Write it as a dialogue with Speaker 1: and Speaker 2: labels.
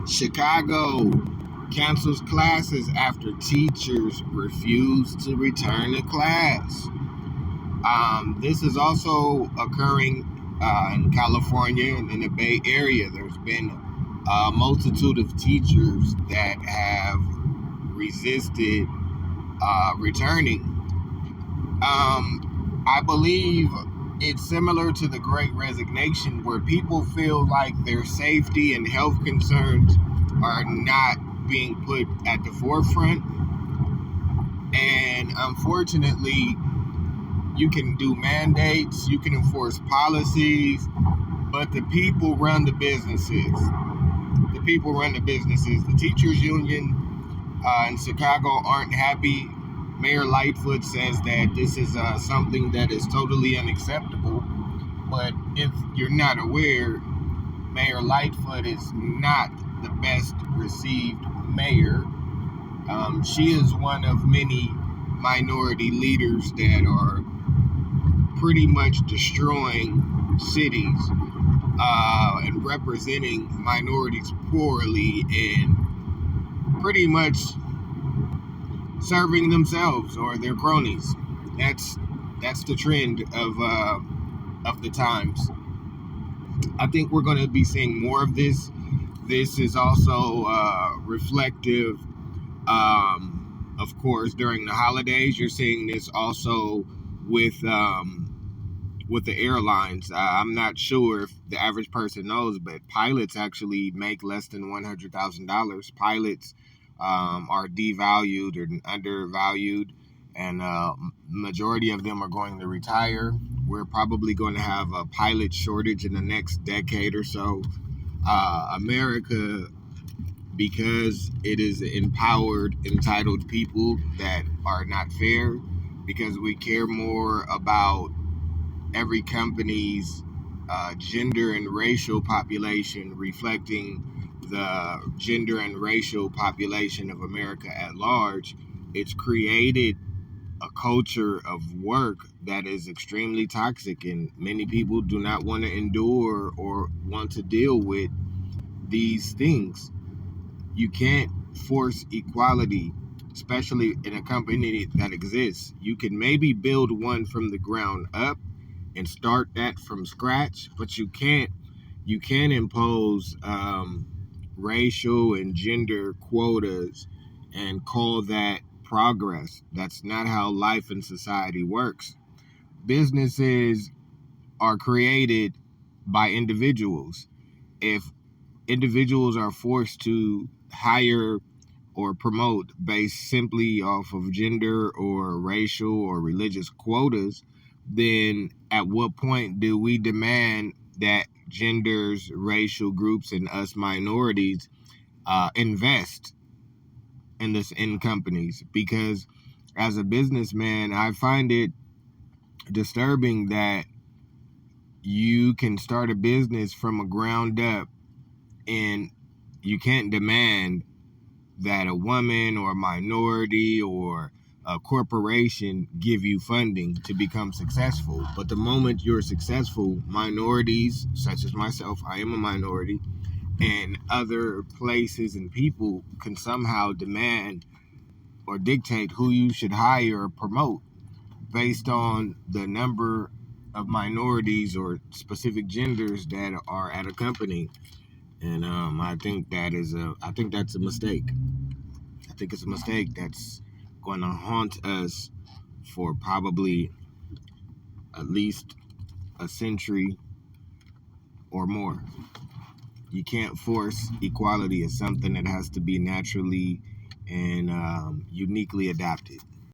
Speaker 1: Chicago cancels classes after teachers refuse to return to class. This is also occurring in California and in the Bay Area. There's been a multitude of teachers that have resisted returning. I believe it's similar to the Great Resignation, where people feel like their safety and health concerns are not being put at the forefront. And unfortunately, you can do mandates, you can enforce policies, but the people run the businesses. The people run the businesses. The teachers union in Chicago aren't happy. Mayor Lightfoot says that this is something that is totally unacceptable. But if you're not aware, Mayor Lightfoot is not the best received mayor. She is one of many minority leaders that are pretty much destroying cities and representing minorities poorly and pretty much serving themselves or their cronies. That's the trend of the times. I think we're going to be seeing more of this. This is also reflective, of course, during the holidays. You're seeing this also with the airlines. I'm not sure if the average person knows, but pilots actually make less than $100,000. Pilots are devalued or undervalued, and majority of them are going to retire. We're probably going to have a pilot shortage in the next decade or so. America, because it is empowered, entitled people that are not fair, because we care more about every company's gender and racial population reflecting the gender and racial population of America at large. It's created a culture of work that is extremely toxic, and many people do not want to endure or want to deal with these things. You can't force equality, especially in a company that exists. You can maybe build one from the ground up and start that from scratch, but you can't impose racial and gender quotas and call that progress. That's not how life and society works. Businesses are created by individuals. If individuals are forced to hire or promote based simply off of gender or racial or religious quotas, then at what point do we demand that genders, racial groups, and us minorities invest in companies? Because as a businessman, I find it disturbing that you can start a business from a ground up and you can't demand that a woman or a minority or a corporation give you funding to become successful. But the moment you're successful, minorities, such as myself, I am a minority, and other places and people can somehow demand or dictate who you should hire or promote based on the number of minorities or specific genders that are at a company. And I think that's a mistake. I think it's a mistake that's going to haunt us for probably at least a century or more. You can't force equality. It's something that has to be naturally and uniquely adapted.